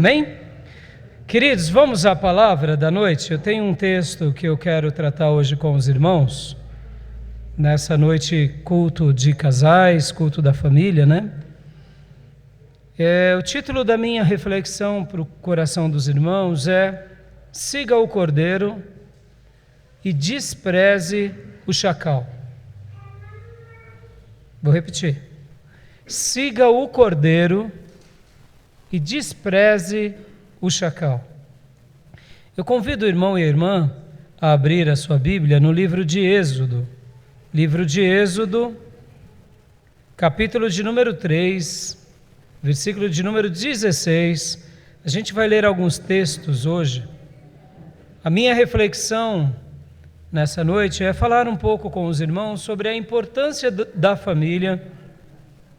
Amém? Queridos, vamos à palavra da noite. Eu tenho um texto que eu quero tratar hoje com os irmãos. Nessa noite, culto de casais, culto da família, né? O título da minha reflexão para o coração dos irmãos é: siga o cordeiro e despreze o chacal. Vou repetir. Siga o cordeiro e despreze o chacal. Eu convido o irmão e a irmã a abrir a sua Bíblia no livro de Êxodo. Livro de Êxodo, capítulo de número 3, versículo de número 16. A gente vai ler alguns textos hoje. A minha reflexão nessa noite é falar um pouco com os irmãos sobre a importância da família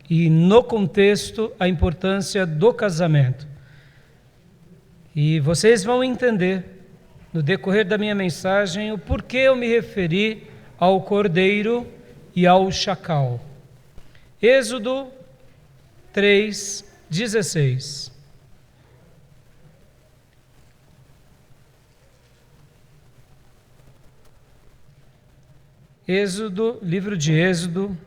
e, no contexto, a importância do casamento. E vocês vão entender, no decorrer da minha mensagem, o porquê eu me referi ao cordeiro e ao chacal. Êxodo 3:16. Êxodo, livro de Êxodo,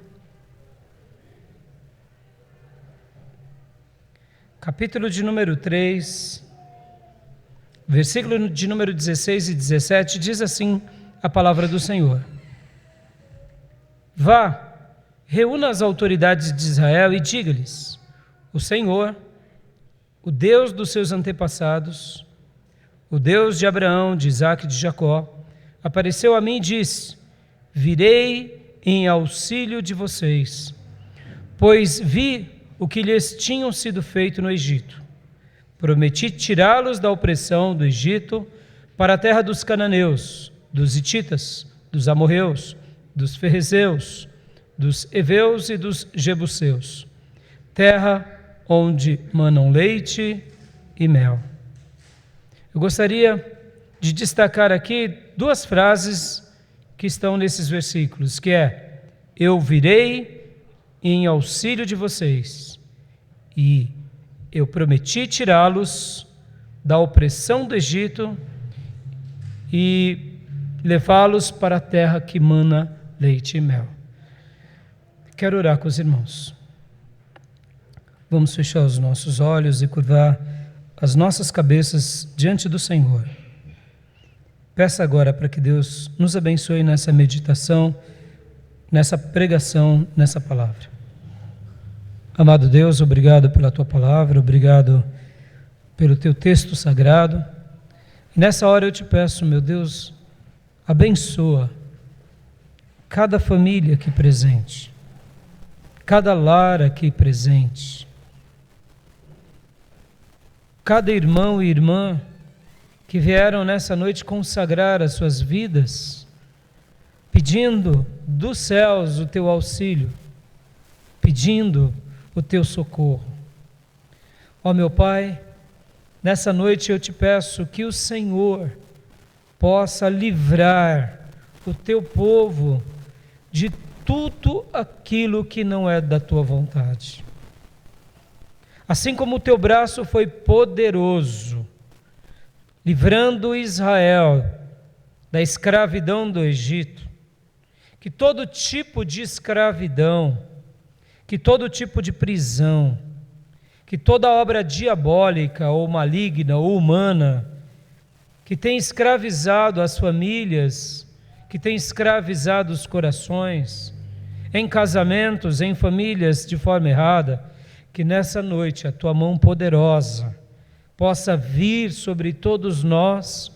capítulo de número 3, versículo de número 16 e 17, diz assim a palavra do Senhor: Vá, reúna as autoridades de Israel e diga-lhes: o Senhor, o Deus dos seus antepassados, o Deus de Abraão, de Isaque e de Jacó, apareceu a mim e disse: virei em auxílio de vocês, pois vi o que lhes tinham sido feito no Egito. Prometi tirá-los da opressão do Egito para a terra dos cananeus, dos hititas, dos amorreus, dos ferrezeus, dos heveus e dos jebuseus, terra onde manam leite e mel. Eu gostaria de destacar aqui duas frases que estão nesses versículos, que é: eu virei em auxílio de vocês e eu prometi tirá-los da opressão do Egito e levá-los para a terra que mana leite e mel. Quero orar com os irmãos. Vamos fechar os nossos olhos e curvar as nossas cabeças diante do Senhor. Peça agora para que Deus nos abençoe nessa meditação, nessa pregação, nessa palavra. Amado Deus, obrigado pela Tua palavra, obrigado pelo Teu texto sagrado. E nessa hora eu te peço, meu Deus, abençoa cada família aqui presente, cada lar aqui presente, cada irmão e irmã que vieram nessa noite consagrar as suas vidas, pedindo dos céus o Teu auxílio, pedindo o Teu socorro. Ó meu Pai, nessa noite eu te peço que o Senhor possa livrar o Teu povo de tudo aquilo que não é da Tua vontade. Assim como o Teu braço foi poderoso, livrando Israel da escravidão do Egito, que todo tipo de escravidão, que todo tipo de prisão, que toda obra diabólica ou maligna ou humana que tem escravizado as famílias, que tem escravizado os corações, em casamentos, em famílias de forma errada, que nessa noite a Tua mão poderosa possa vir sobre todos nós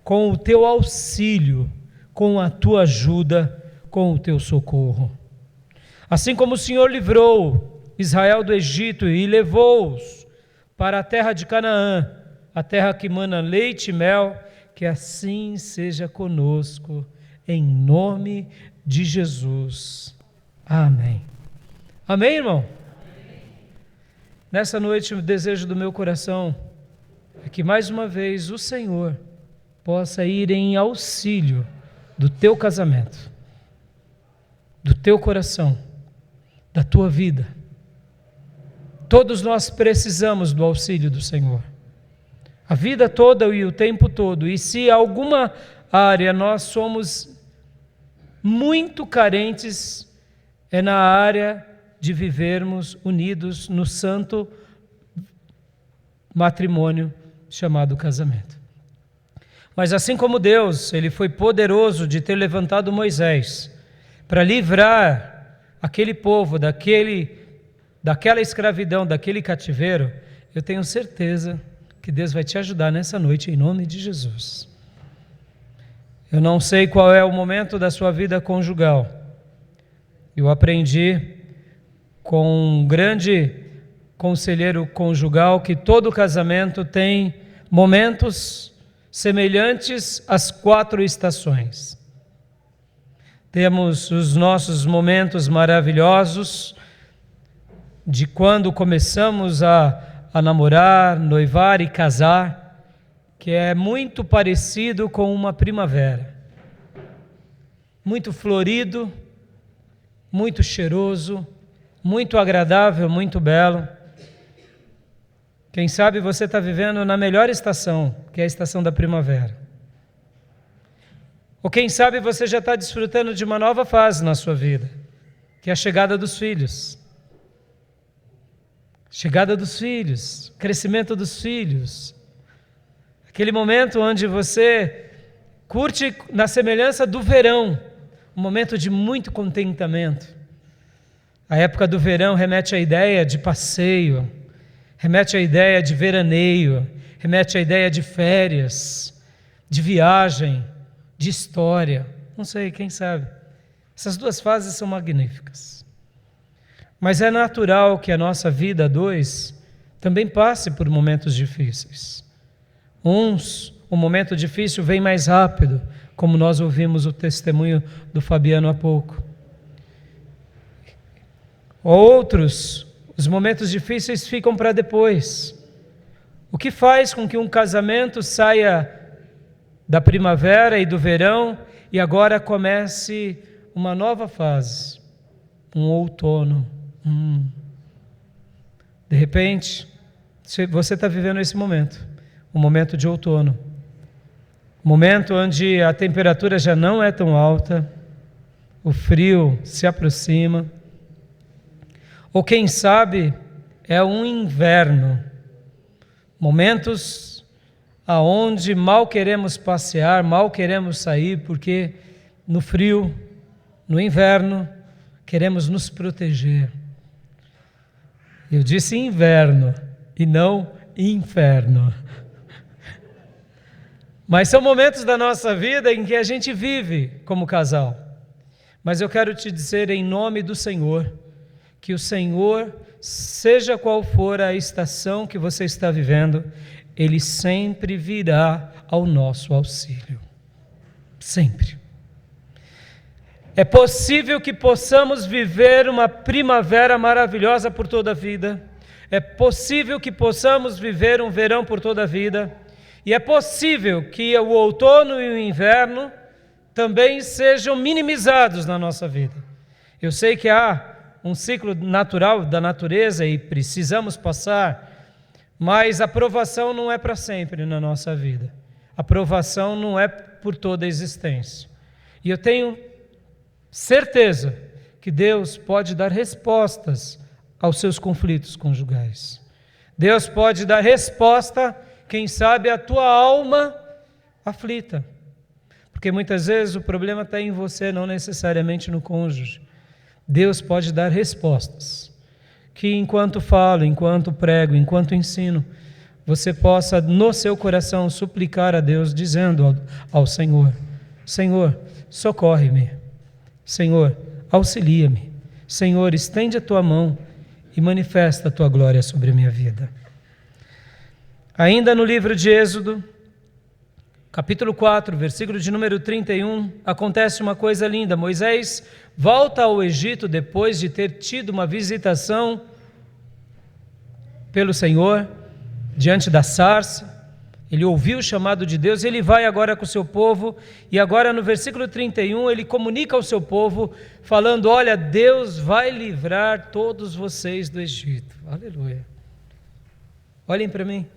com o Teu auxílio, com a Tua ajuda, com o Teu socorro. Assim como o Senhor livrou Israel do Egito e levou-os para a terra de Canaã, a terra que mana leite e mel, que assim seja conosco, em nome de Jesus. Amém. Amém, irmão? Amém. Nessa noite, o desejo do meu coração é que mais uma vez o Senhor possa ir em auxílio do teu casamento, do teu coração, da tua vida, Todos nós precisamos do auxílio do Senhor. A vida toda e o tempo todo. E se alguma área nós somos muito carentes, é na área de vivermos unidos no santo matrimônio chamado casamento. Mas assim como Deus, Ele foi poderoso de ter levantado Moisés para livrar aquele povo daquela escravidão, daquele cativeiro, eu tenho certeza que Deus vai te ajudar nessa noite, em nome de Jesus. Eu não sei qual é o momento da sua vida conjugal. Eu aprendi com um grande conselheiro conjugal que todo casamento tem momentos semelhantes às 4 estações. Temos os nossos momentos maravilhosos de quando começamos a namorar, noivar e casar, que é muito parecido com uma primavera. Muito florido, muito cheiroso, muito agradável, muito belo. Quem sabe você está vivendo na melhor estação, que é a estação da primavera. Ou quem sabe você já está desfrutando de uma nova fase na sua vida, que é a chegada dos filhos. Chegada dos filhos, crescimento dos filhos. Aquele momento onde você curte na semelhança do verão, um momento de muito contentamento. A época do verão remete à ideia de passeio, remete à ideia de veraneio, remete à ideia de férias, de viagem, de história. Não sei, quem sabe. Essas 2 fases são magníficas. Mas é natural que a nossa vida a 2 também passe por momentos difíceis. O momento difícil vem mais rápido, como nós ouvimos o testemunho do Fabiano há pouco. Outros, os momentos difíceis ficam para depois. O que faz com que um casamento saia da primavera e do verão e agora comece uma nova fase, um outono. De repente, você está vivendo esse momento, um momento de outono, um momento onde a temperatura já não é tão alta, o frio se aproxima, ou quem sabe é um inverno, momentos aonde mal queremos passear, mal queremos sair, porque no frio, no inverno, queremos nos proteger. Eu disse inverno e não inferno. Mas são momentos da nossa vida em que a gente vive como casal. Mas eu quero te dizer em nome do Senhor, que o Senhor, seja qual for a estação que você está vivendo, Ele sempre virá ao nosso auxílio. Sempre. É possível que possamos viver uma primavera maravilhosa por toda a vida. É possível que possamos viver um verão por toda a vida. E é possível que o outono e o inverno também sejam minimizados na nossa vida. Eu sei que há um ciclo natural da natureza e precisamos passar, mas a provação não é para sempre na nossa vida. A provação não é por toda a existência. E eu tenho certeza que Deus pode dar respostas aos seus conflitos conjugais. Deus pode dar resposta, quem sabe, à tua alma aflita. Porque muitas vezes o problema está em você, não necessariamente no cônjuge. Deus pode dar respostas. Que enquanto falo, enquanto prego, enquanto ensino, você possa no seu coração suplicar a Deus, dizendo ao Senhor: Senhor, socorre-me. Senhor, auxilia-me. Senhor, estende a tua mão e manifesta a tua glória sobre a minha vida. Ainda no livro de Êxodo, capítulo 4, versículo de número 31, acontece uma coisa linda. Moisés volta ao Egito depois de ter tido uma visitação pelo Senhor, diante da sarça, Ele ouviu o chamado de Deus, ele vai agora com o seu povo, e agora no versículo 31 ele comunica ao seu povo, falando: olha, Deus vai livrar todos vocês do Egito. Aleluia. Olhem para mim.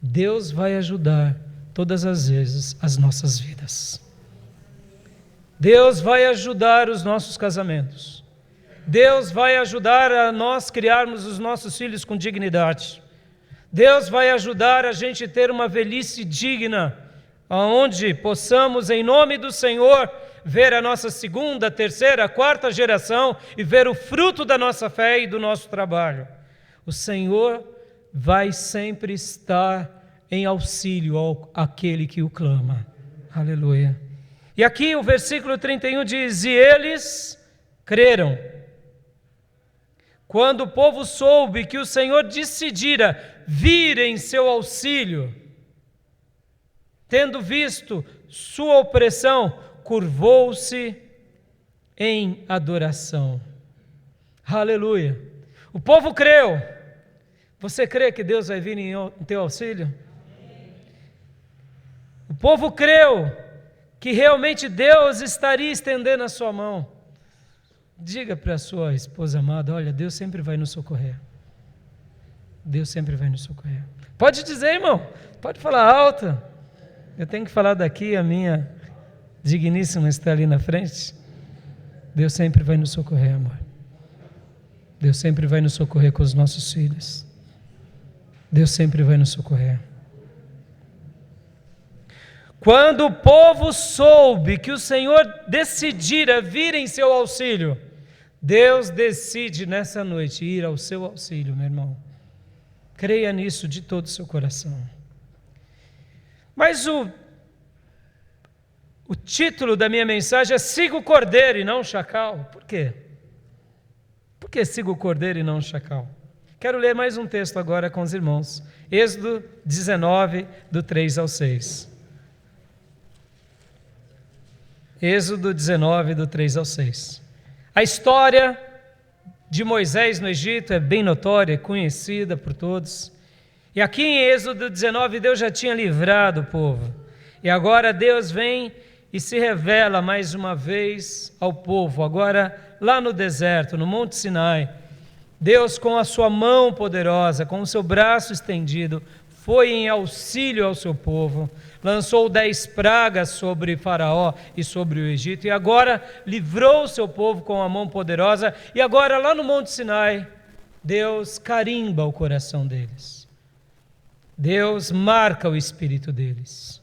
Deus vai ajudar todas as vezes as nossas vidas. Deus vai ajudar os nossos casamentos. Deus vai ajudar a nós criarmos os nossos filhos com dignidade. Deus vai ajudar a gente ter uma velhice digna, aonde possamos, em nome do Senhor, ver a nossa segunda, terceira, quarta geração e ver o fruto da nossa fé e do nosso trabalho. O Senhor vai sempre estar em auxílio àquele que o clama. Aleluia. E aqui o versículo 31 diz: e eles creram. Quando o povo soube que o Senhor decidira vir em seu auxílio, tendo visto sua opressão, curvou-se em adoração. Aleluia. O povo creu. Você crê que Deus vai vir em teu auxílio? O povo creu que realmente Deus estaria estendendo a sua mão. Diga para a sua esposa amada: olha, Deus sempre vai nos socorrer. Deus sempre vai nos socorrer. Pode dizer, irmão, pode falar alto. Eu tenho que falar daqui, a minha digníssima está ali na frente. Deus sempre vai nos socorrer, amor. Deus sempre vai nos socorrer com os nossos filhos. Deus sempre vai nos socorrer. Quando o povo soube que o Senhor decidira vir em seu auxílio, Deus decide nessa noite ir ao seu auxílio, meu irmão. Creia nisso de todo o seu coração. Mas o título da minha mensagem é: siga o cordeiro e não o chacal. Por quê? Por que siga o cordeiro e não o chacal? Quero ler mais um texto agora com os irmãos. Êxodo 19, do 3 ao 6. Êxodo 19, do 3 ao 6. A história de Moisés no Egito é bem notória, é conhecida por todos. E aqui em Êxodo 19, Deus já tinha livrado o povo. E agora Deus vem e se revela mais uma vez ao povo. Agora lá no deserto, no Monte Sinai, Deus, com a sua mão poderosa, com o seu braço estendido, foi em auxílio ao seu povo, lançou 10 pragas sobre Faraó e sobre o Egito, e agora livrou o seu povo com a mão poderosa, e agora lá no Monte Sinai, Deus carimba o coração deles. Deus marca o espírito deles.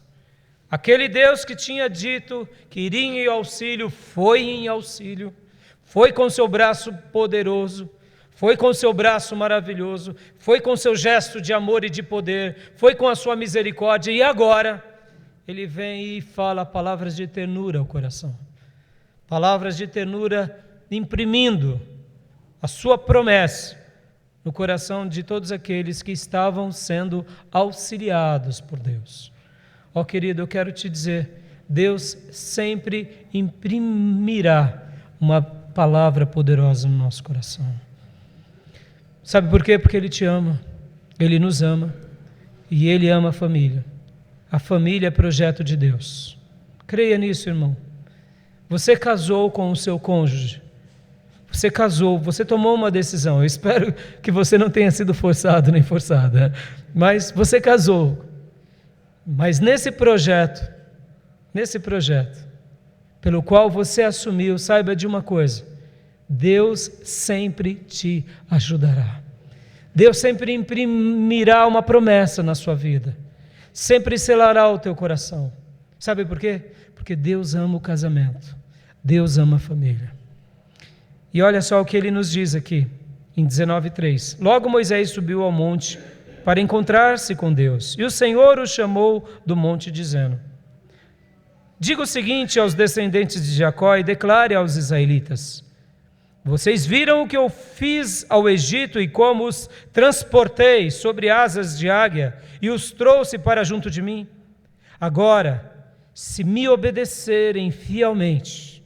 Aquele Deus que tinha dito que iria em auxílio, foi com seu braço poderoso, foi com seu braço maravilhoso, foi com seu gesto de amor e de poder, foi com a sua misericórdia, e agora Ele vem e fala palavras de ternura ao coração. Palavras de ternura imprimindo a sua promessa no coração de todos aqueles que estavam sendo auxiliados por Deus. Ó querido, eu quero te dizer, Deus sempre imprimirá uma palavra poderosa no nosso coração. Sabe por quê? Porque Ele te ama, Ele nos ama, e Ele ama a família. A família é projeto de Deus. Creia nisso, irmão. Você casou com o seu cônjuge. Você casou, você tomou uma decisão. Eu espero que você não tenha sido forçado nem forçada. Mas você casou. Mas nesse projeto, pelo qual você assumiu, saiba de uma coisa: Deus sempre te ajudará. Deus sempre imprimirá uma promessa na sua vida. Sempre selará o teu coração. Sabe por quê? Porque Deus ama o casamento. Deus ama a família. E olha só o que Ele nos diz aqui, em 19:3. Logo Moisés subiu ao monte para encontrar-se com Deus. E o Senhor o chamou do monte, dizendo: diga o seguinte aos descendentes de Jacó e declare aos israelitas: vocês viram o que eu fiz ao Egito e como os transportei sobre asas de águia e os trouxe para junto de mim? Agora, se me obedecerem fielmente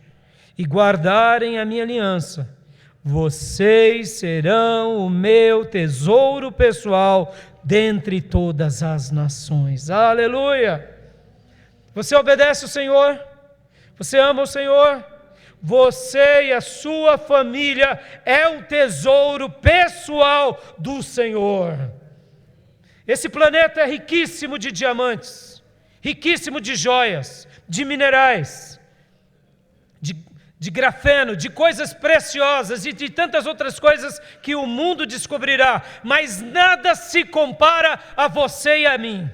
e guardarem a minha aliança, vocês serão o meu tesouro pessoal dentre todas as nações. Aleluia! Você obedece o Senhor? Você ama o Senhor? Você e a sua família é o tesouro pessoal do Senhor. Esse planeta é riquíssimo de diamantes, riquíssimo de joias, de minerais, de grafeno, de coisas preciosas e de tantas outras coisas que o mundo descobrirá, mas nada se compara a você e a mim,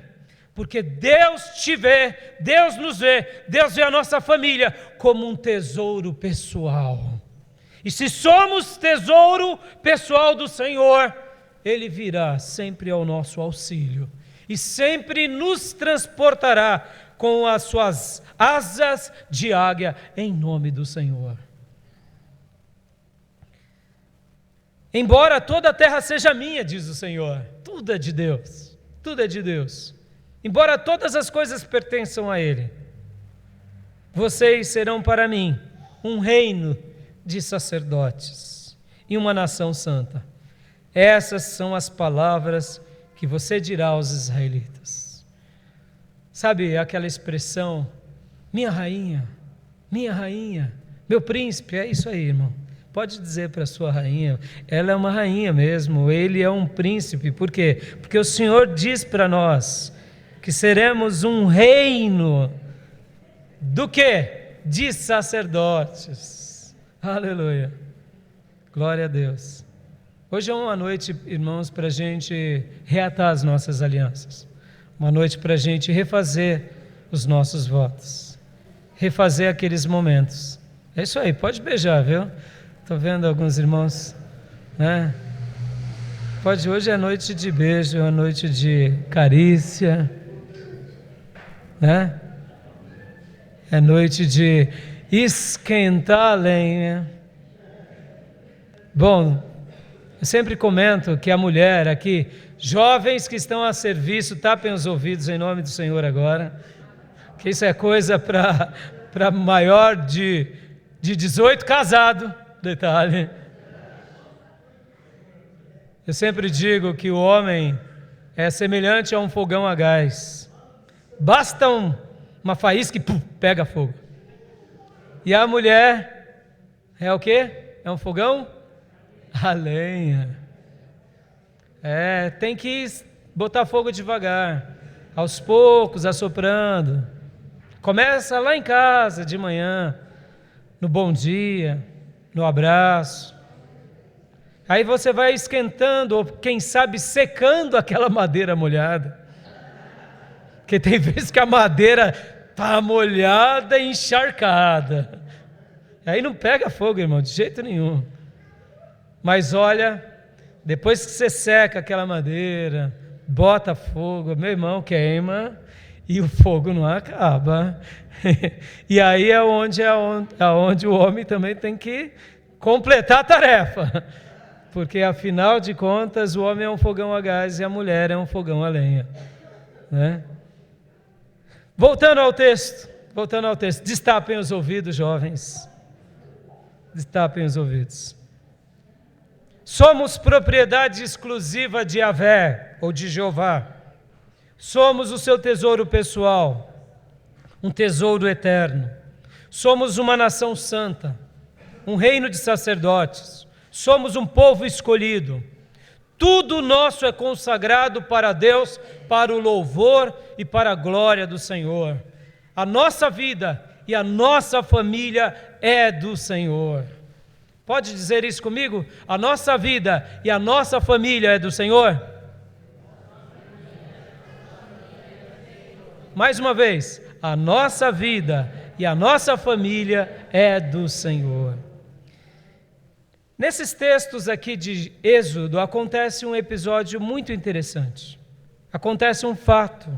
porque Deus te vê, Deus nos vê, Deus vê a nossa família como um tesouro pessoal. E se somos tesouro pessoal do Senhor, Ele virá sempre ao nosso auxílio e sempre nos transportará com as suas asas de águia, em nome do Senhor. Embora toda a terra seja minha, diz o Senhor, tudo é de Deus, tudo é de Deus. Embora todas as coisas pertençam a Ele, vocês serão para mim um reino de sacerdotes e uma nação santa. Essas são as palavras que você dirá aos israelitas. Sabe aquela expressão, minha rainha, meu príncipe, é isso aí, irmão. Pode dizer para a sua rainha, ela é uma rainha mesmo, ele é um príncipe. Por quê? Porque o Senhor diz para nós que seremos um reino do quê? De sacerdotes. Aleluia. Glória a Deus. Hoje é uma noite, irmãos, para a gente reatar as nossas alianças. Uma noite para a gente refazer os nossos votos. Refazer aqueles momentos. É isso aí, pode beijar, viu? Estou vendo alguns irmãos, né? Pode, hoje é noite de beijo, é noite de carícia, né? É noite de esquentar a lenha. Bom, eu sempre comento que a mulher aqui, jovens que estão a serviço, tapem os ouvidos em nome do Senhor agora, que isso é coisa para maior de 18 casado, detalhe. Eu sempre digo que o homem é semelhante a um fogão a gás. Basta uma faísca e pega fogo. E a mulher é o quê? É um fogão a lenha. Tem que botar fogo devagar, aos poucos, assoprando. Começa lá em casa de manhã, no bom dia, no abraço. Aí você vai esquentando, ou quem sabe secando aquela madeira molhada. Porque tem vezes que a madeira está molhada e encharcada. Aí não pega fogo, irmão, de jeito nenhum. Mas olha, depois que você seca aquela madeira, bota fogo, meu irmão, queima e o fogo não acaba. E aí é onde o homem também tem que completar a tarefa. Porque afinal de contas o homem é um fogão a gás e a mulher é um fogão a lenha, né? Voltando ao texto, destapem os ouvidos, jovens, destapem os ouvidos. Somos propriedade exclusiva de Yahvé, ou de Jeová. Somos o seu tesouro pessoal, um tesouro eterno. Somos uma nação santa, um reino de sacerdotes. Somos um povo escolhido. Tudo nosso é consagrado para Deus, para o louvor e para a glória do Senhor. A nossa vida e a nossa família é do Senhor. Pode dizer isso comigo? A nossa vida e a nossa família é do Senhor? Mais uma vez, a nossa vida e a nossa família é do Senhor. Nesses textos aqui de Êxodo acontece um episódio muito interessante. Acontece um fato.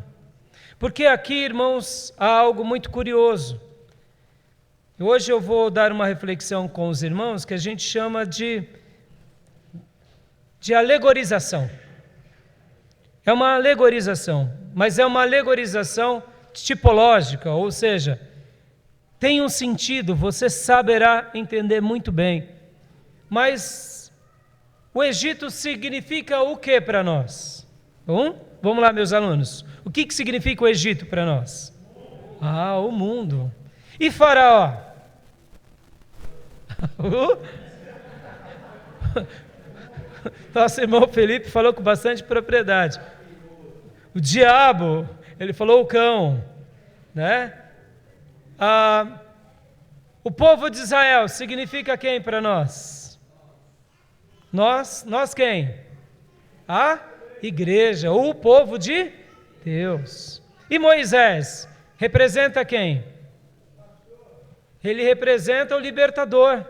Porque aqui, irmãos, há algo muito curioso. Hoje eu vou dar uma reflexão com os irmãos que a gente chama de alegorização. É uma alegorização, mas é uma alegorização tipológica, ou seja, tem um sentido, você saberá entender muito bem. Mas o Egito significa o que para nós? Bom, vamos lá, meus alunos. O que significa o Egito para nós? O mundo. E Faraó? Nosso irmão Felipe falou com bastante propriedade. O diabo, ele falou o cão, né? O povo de Israel significa quem para nós? Nós quem? A igreja, ou o povo de Deus. E Moisés representa quem? Ele representa o libertador.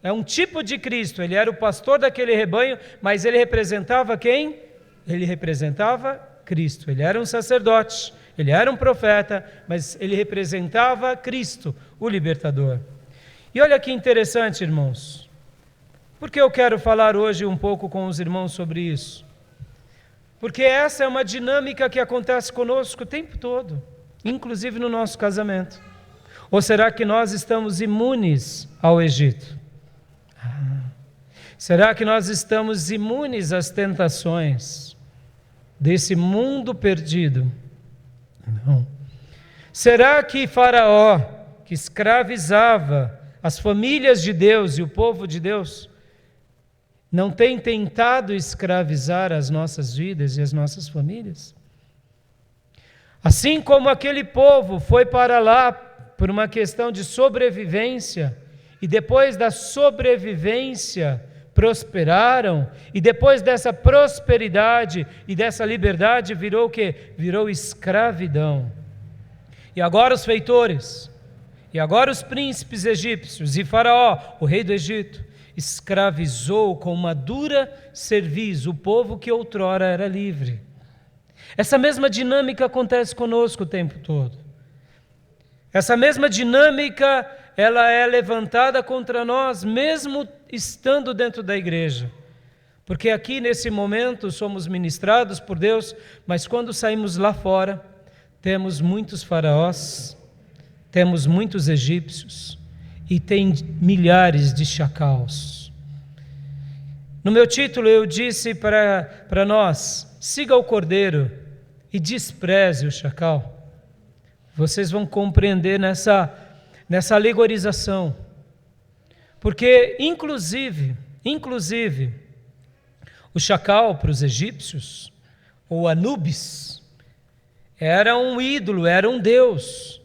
É um tipo de Cristo. Ele era o pastor daquele rebanho, mas ele representava quem? Ele representava Cristo. Ele era um sacerdote, ele era um profeta, mas ele representava Cristo, o libertador. E olha que interessante, irmãos. Por que eu quero falar hoje um pouco com os irmãos sobre isso? Porque essa é uma dinâmica que acontece conosco o tempo todo, inclusive no nosso casamento. Ou será que nós estamos imunes ao Egito? Será que nós estamos imunes às tentações desse mundo perdido? Não. Será que Faraó, que escravizava as famílias de Deus e o povo de Deus, não tem tentado escravizar as nossas vidas e as nossas famílias? Assim como aquele povo foi para lá por uma questão de sobrevivência, e depois da sobrevivência prosperaram, e depois dessa prosperidade e dessa liberdade virou o quê? Virou escravidão. E agora os feitores, e agora os príncipes egípcios, e Faraó, o rei do Egito, escravizou com uma dura cerviz o povo que outrora era livre. Essa mesma dinâmica acontece conosco o tempo todo. Essa mesma dinâmica, ela é levantada contra nós, mesmo estando dentro da igreja. Porque aqui, nesse momento, somos ministrados por Deus, mas quando saímos lá fora, temos muitos faraós, temos muitos egípcios, e tem milhares de chacais. No meu título eu disse para nós, siga o cordeiro e despreze o chacal. Vocês vão compreender nessa alegorização. Porque, inclusive, o chacal para os egípcios, ou Anubis, era um ídolo, era um deus.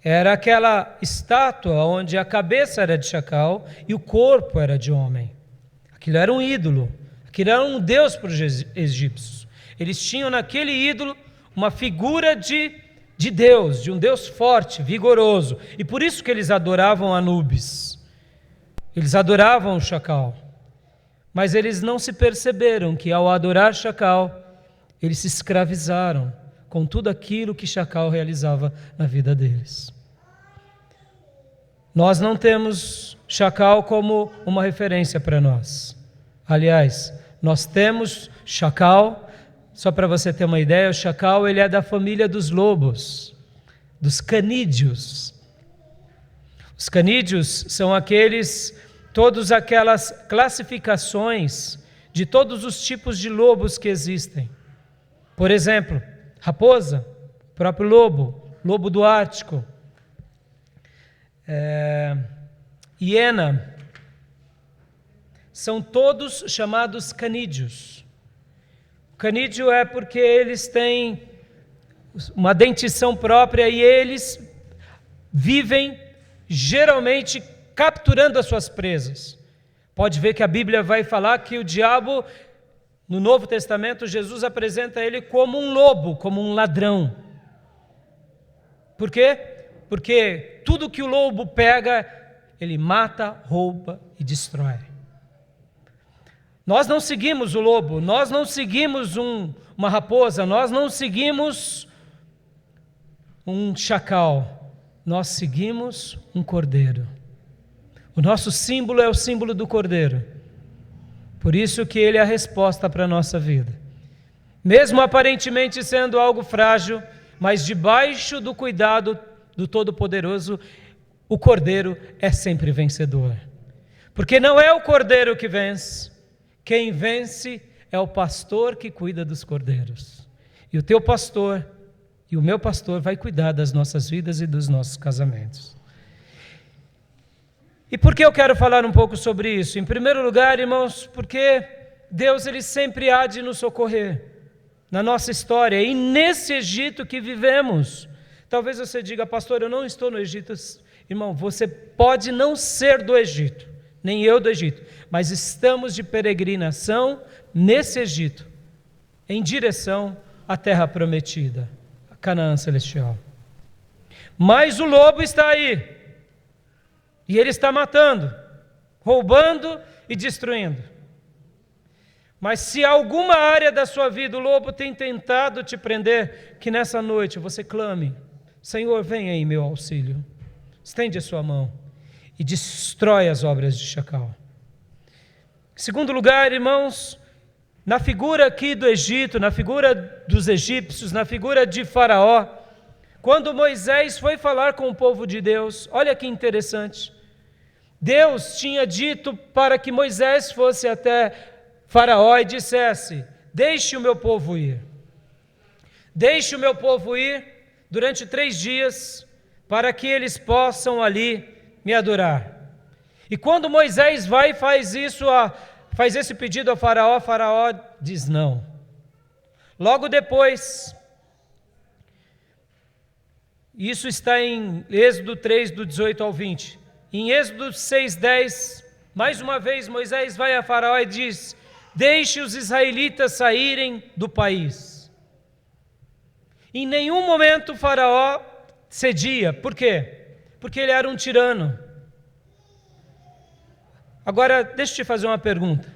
Era aquela estátua onde a cabeça era de chacal e o corpo era de homem. Aquilo era um ídolo, aquilo era um deus para os egípcios. Eles tinham naquele ídolo uma figura de Deus, de um Deus forte, vigoroso. E por isso que eles adoravam Anubis. Eles adoravam o chacal. Mas eles não se perceberam que ao adorar chacal, eles se escravizaram com tudo aquilo que chacal realizava na vida deles. Nós não temos chacal como uma referência para nós. Aliás, nós temos chacal. Só para você ter uma ideia, o chacal ele é da família dos lobos, dos canídeos. Os canídeos são todas aquelas classificações de todos os tipos de lobos que existem. Por exemplo, raposa, próprio lobo do Ártico, hiena, são todos chamados canídeos. Canídeo é porque eles têm uma dentição própria e eles vivem geralmente capturando as suas presas. Pode ver que a Bíblia vai falar que o diabo, no Novo Testamento, Jesus apresenta ele como um lobo, como um ladrão. Por quê? Porque tudo que o lobo pega, ele mata, rouba e destrói. Nós não seguimos o lobo, nós não seguimos uma raposa, nós não seguimos um chacal, nós seguimos um cordeiro. O nosso símbolo é o símbolo do cordeiro. Por isso que ele é a resposta para a nossa vida. Mesmo aparentemente sendo algo frágil, mas debaixo do cuidado do Todo-Poderoso, o cordeiro é sempre vencedor. Porque não é o cordeiro que vence. Quem vence é o pastor que cuida dos cordeiros. E o teu pastor e o meu pastor vai cuidar das nossas vidas e dos nossos casamentos. E por que eu quero falar um pouco sobre isso? Em primeiro lugar, irmãos, porque Deus ele sempre há de nos socorrer na nossa história e nesse Egito que vivemos. Talvez você diga, pastor, eu não estou no Egito. Irmão, você pode não ser do Egito, nem eu do Egito, mas estamos de peregrinação nesse Egito, em direção à terra prometida, a Canaã celestial. Mas o lobo está aí, e ele está matando, roubando e destruindo. Mas se alguma área da sua vida o lobo tem tentado te prender, que nessa noite você clame, Senhor, vem aí meu auxílio, estende a sua mão e destrói as obras de Chacal. Em segundo lugar, irmãos, na figura aqui do Egito, na figura dos egípcios, na figura de Faraó, quando Moisés foi falar com o povo de Deus, olha que interessante, Deus tinha dito para que Moisés fosse até Faraó e dissesse, deixe o meu povo ir, deixe o meu povo ir durante 3 dias, para que eles possam ali me adorar. E quando Moisés vai e faz esse pedido a Faraó, Faraó diz não. Logo depois, isso está em Êxodo 3, do 18 ao 20. Em Êxodo 6, 10, mais uma vez Moisés vai a Faraó e diz, deixe os israelitas saírem do país. Em nenhum momento Faraó cedia. Por quê? Porque ele era um tirano. Agora, deixa eu te fazer uma pergunta.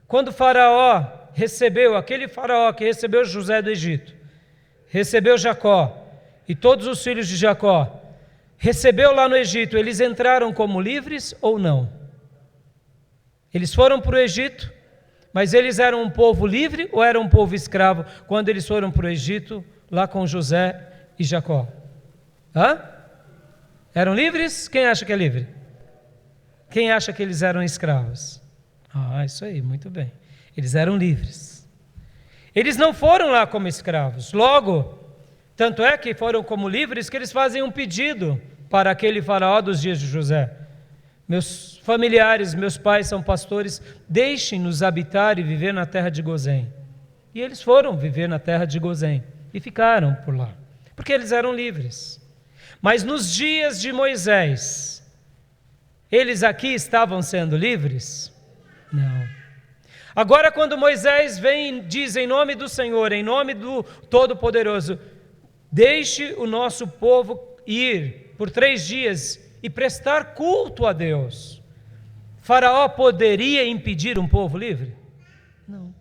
Quando Faraó recebeu, aquele Faraó que recebeu José do Egito, recebeu Jacó e todos os filhos de Jacó, recebeu lá no Egito, eles entraram como livres ou não? Eles foram para o Egito, mas eles eram um povo livre ou eram um povo escravo quando eles foram para o Egito, lá com José e Jacó? Eram livres? Quem acha que é livre? Quem acha que eles eram escravos? Isso aí, muito bem. Eles eram livres. Eles não foram lá como escravos. Logo, tanto é que foram como livres que eles fazem um pedido para aquele faraó dos dias de José. Meus familiares, meus pais são pastores, deixem-nos habitar e viver na terra de Gozém. E eles foram viver na terra de Gozém e ficaram por lá, porque eles eram livres. Mas nos dias de Moisés, eles aqui estavam sendo livres? Não. Agora quando Moisés vem e diz em nome do Senhor, em nome do Todo-Poderoso, deixe o nosso povo ir por 3 dias e prestar culto a Deus. Faraó poderia impedir um povo livre? Não.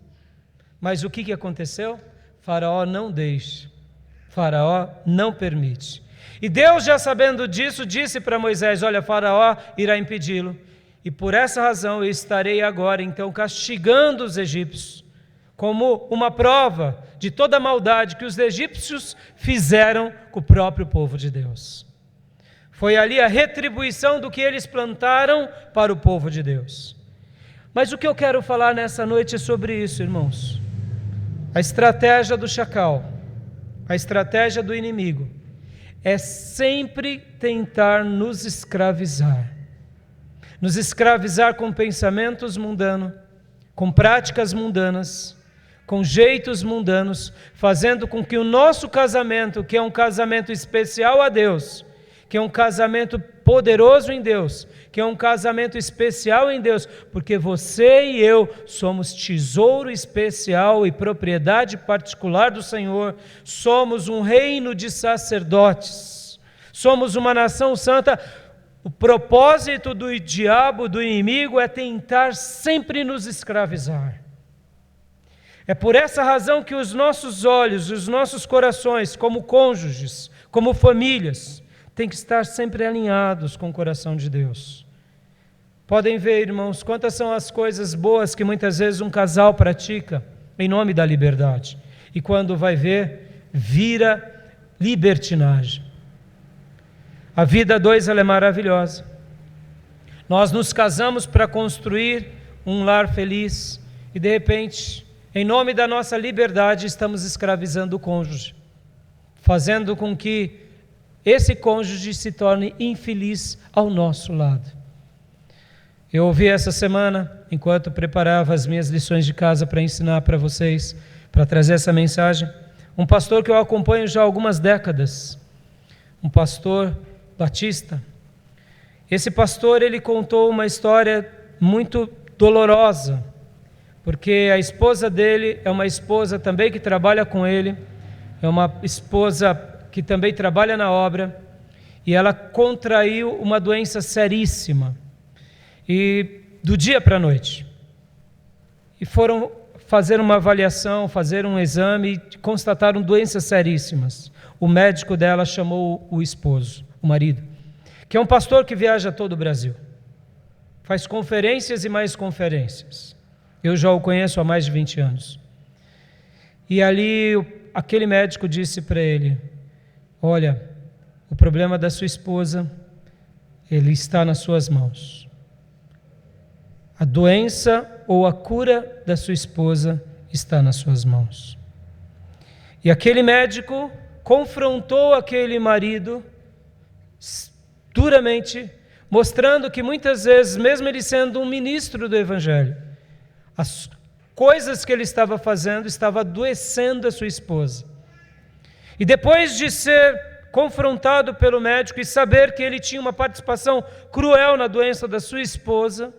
Mas o que aconteceu? Faraó não deixa. Faraó não permite. E Deus, já sabendo disso, disse para Moisés, olha, Faraó irá impedi-lo. E por essa razão eu estarei agora, então, castigando os egípcios, como uma prova de toda a maldade que os egípcios fizeram com o próprio povo de Deus. Foi ali a retribuição do que eles plantaram para o povo de Deus. Mas o que eu quero falar nessa noite é sobre isso, irmãos. A estratégia do chacal, a estratégia do inimigo, é sempre tentar nos escravizar com pensamentos mundanos, com práticas mundanas, com jeitos mundanos, fazendo com que o nosso casamento, que é um casamento especial a Deus, que é um casamento poderoso em Deus, que é um casamento especial em Deus, porque você e eu somos tesouro especial e propriedade particular do Senhor, somos um reino de sacerdotes, somos uma nação santa. O propósito do diabo, do inimigo, é tentar sempre nos escravizar. É por essa razão que os nossos olhos, os nossos corações, como cônjuges, como famílias, têm que estar sempre alinhados com o coração de Deus. Podem ver, irmãos, quantas são as coisas boas que muitas vezes um casal pratica em nome da liberdade. E quando vai ver, vira libertinagem. A vida a 2 ela é maravilhosa. Nós nos casamos para construir um lar feliz e de repente em nome da nossa liberdade, estamos escravizando o cônjuge, fazendo com que esse cônjuge se torne infeliz ao nosso lado. Eu ouvi essa semana, enquanto preparava as minhas lições de casa para ensinar para vocês, para trazer essa mensagem, um pastor que eu acompanho já há algumas décadas, um pastor batista. Esse pastor, ele contou uma história muito dolorosa, porque a esposa dele é uma esposa também que trabalha com ele, é uma esposa que também trabalha na obra, e ela contraiu uma doença seríssima, e do dia para a noite. E foram fazer uma avaliação, fazer um exame, e constataram doenças seríssimas. O médico dela chamou o esposo, o marido, que é um pastor que viaja todo o Brasil, faz conferências e mais conferências. Eu já o conheço há mais de 20 anos. E ali aquele médico disse para ele: olha, o problema da sua esposa, ele está nas suas mãos. A doença ou a cura da sua esposa está nas suas mãos. E aquele médico confrontou aquele marido duramente, mostrando que muitas vezes, mesmo ele sendo um ministro do Evangelho, as coisas que ele estava fazendo estava adoecendo a sua esposa. E depois de ser confrontado pelo médico e saber que ele tinha uma participação cruel na doença da sua esposa,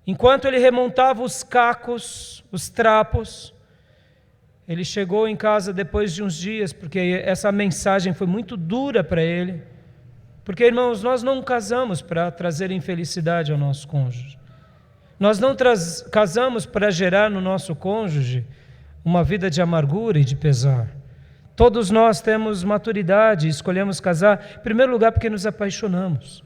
enquanto ele remontava os cacos, os trapos, ele chegou em casa depois de uns dias, porque essa mensagem foi muito dura para ele. Porque, irmãos, nós não casamos para trazer infelicidade ao nosso cônjuge. Nós não casamos para gerar no nosso cônjuge uma vida de amargura e de pesar. Todos nós temos maturidade e escolhemos casar, em primeiro lugar, porque nos apaixonamos.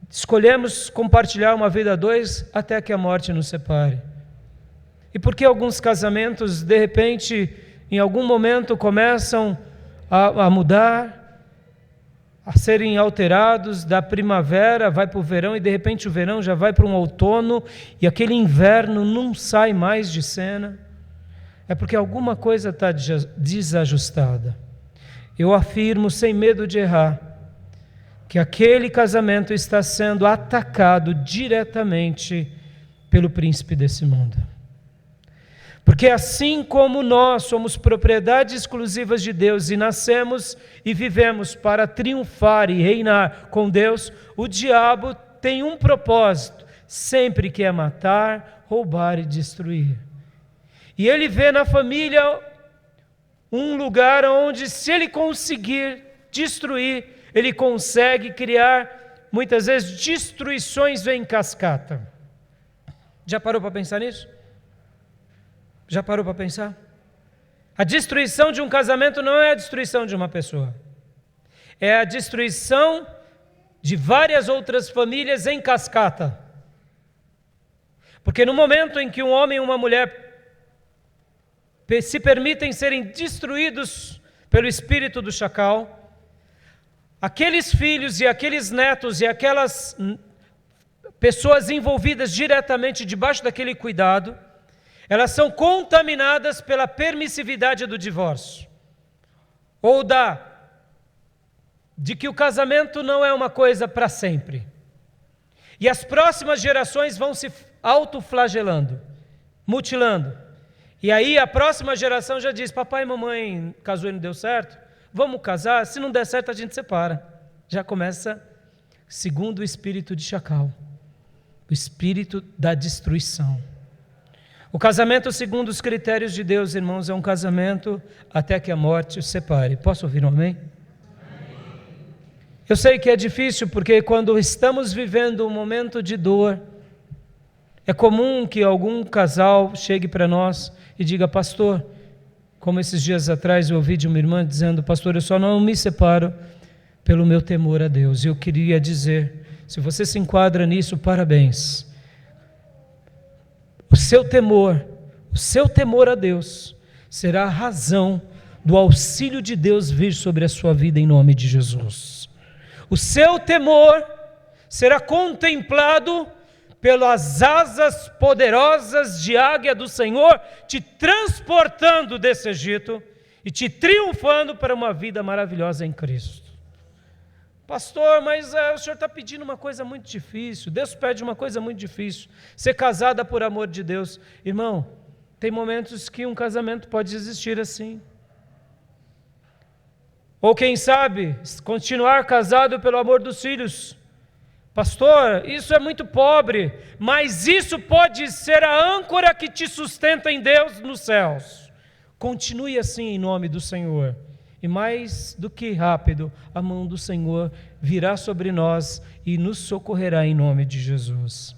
Escolhemos compartilhar uma vida a dois até que a morte nos separe. E porque alguns casamentos, de repente, em algum momento começam a mudar, a serem alterados, da primavera vai para o verão, e de repente o verão já vai para um outono, e aquele inverno não sai mais de cena, é porque alguma coisa está desajustada. Eu afirmo, sem medo de errar, que aquele casamento está sendo atacado diretamente pelo príncipe desse mundo. Porque assim como nós somos propriedades exclusivas de Deus e nascemos e vivemos para triunfar e reinar com Deus, o diabo tem um propósito, sempre que é matar, roubar e destruir. E ele vê na família um lugar onde, se ele conseguir destruir, ele consegue criar, muitas vezes, destruições em cascata. Já parou para pensar nisso? Já parou para pensar? A destruição de um casamento não é a destruição de uma pessoa. É a destruição de várias outras famílias em cascata. Porque no momento em que um homem e uma mulher se permitem serem destruídos pelo espírito do chacal, aqueles filhos e aqueles netos e aquelas pessoas envolvidas diretamente debaixo daquele cuidado, elas são contaminadas pela permissividade do divórcio, ou de que o casamento não é uma coisa para sempre. E as próximas gerações vão se autoflagelando, mutilando. E aí a próxima geração já diz: papai e mamãe casou e não deu certo, vamos casar, se não der certo a gente separa. Já começa segundo o espírito de chacal, o espírito da destruição. O casamento segundo os critérios de Deus, irmãos, é um casamento até que a morte os separe. Posso ouvir um amém? Eu sei que é difícil, porque quando estamos vivendo um momento de dor, é comum que algum casal chegue para nós e diga: pastor, como esses dias atrás eu ouvi de uma irmã dizendo: pastor, eu só não me separo pelo meu temor a Deus. E eu queria dizer, se você se enquadra nisso, parabéns. O seu temor a Deus será a razão do auxílio de Deus vir sobre a sua vida em nome de Jesus. O seu temor será contemplado pelas asas poderosas de águia do Senhor, te transportando desse Egito e te triunfando para uma vida maravilhosa em Cristo. Pastor, mas o senhor está pedindo uma coisa muito difícil. Deus pede uma coisa muito difícil: ser casada por amor de Deus. Irmão, tem momentos que um casamento pode existir assim. Ou quem sabe, continuar casado pelo amor dos filhos. Pastor, isso é muito pobre, mas isso pode ser a âncora que te sustenta em Deus nos céus. Continue assim em nome do Senhor. E mais do que rápido, a mão do Senhor virá sobre nós e nos socorrerá em nome de Jesus.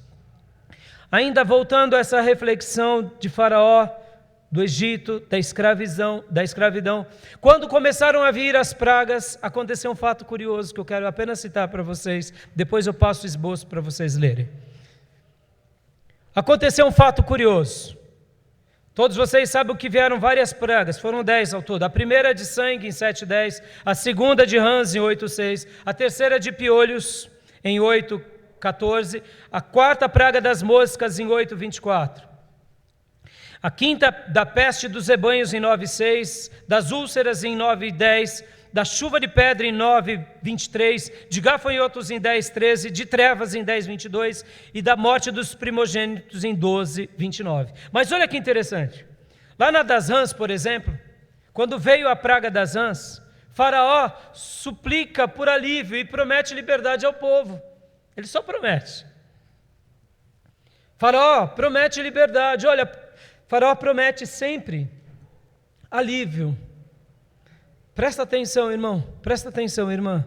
Ainda voltando a essa reflexão de Faraó, do Egito, da escravidão, quando começaram a vir as pragas, aconteceu um fato curioso que eu quero apenas citar para vocês, depois eu passo o esboço para vocês lerem. Aconteceu um fato curioso. Todos vocês sabem que vieram várias pragas, foram 10 ao todo. A primeira de sangue em 7:10, a segunda de rãs em 8:6, a terceira de piolhos em 8:14, a quarta praga das moscas em 8:24. A quinta da peste dos rebanhos em 9:6, das úlceras em 9:10, da chuva de pedra em 9:23, de gafanhotos em 10:13, de trevas em 10:22 e da morte dos primogênitos em 12:29. Mas olha que interessante, lá na das rãs, por exemplo, quando veio a praga das rãs, Faraó suplica por alívio e promete liberdade ao povo. Ele só promete. Faraó promete liberdade. Olha, Faraó promete sempre alívio. Presta atenção, irmão, presta atenção, irmã.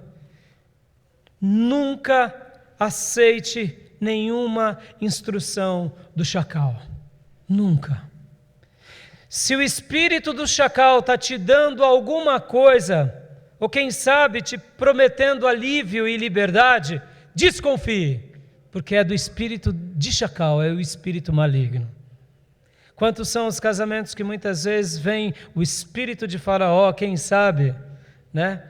Nunca aceite nenhuma instrução do chacal. Nunca. Se o espírito do chacal está te dando alguma coisa, ou quem sabe te prometendo alívio e liberdade, desconfie, porque é do espírito de chacal, é o espírito maligno. Quantos são os casamentos que muitas vezes vem o espírito de Faraó, quem sabe, né,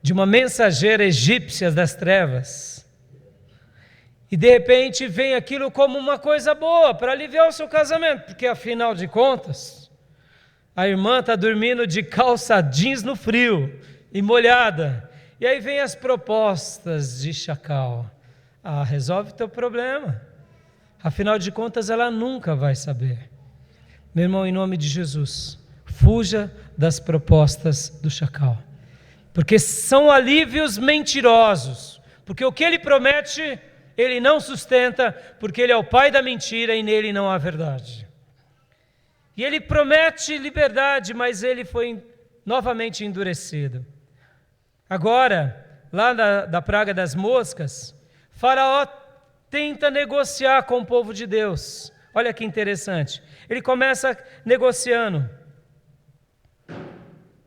de uma mensageira egípcia das trevas, e de repente vem aquilo como uma coisa boa para aliviar o seu casamento, porque afinal de contas, a irmã está dormindo de calça jeans no frio e molhada, e aí vem as propostas de chacal. Resolve teu problema. Afinal de contas, ela nunca vai saber. Meu irmão, em nome de Jesus, fuja das propostas do chacal, porque são alívios mentirosos, porque o que ele promete, ele não sustenta, porque ele é o pai da mentira e nele não há verdade. E ele promete liberdade, mas ele foi novamente endurecido. Agora, lá da praga das moscas, Faraó tenta negociar com o povo de Deus. Olha que interessante. Ele começa negociando.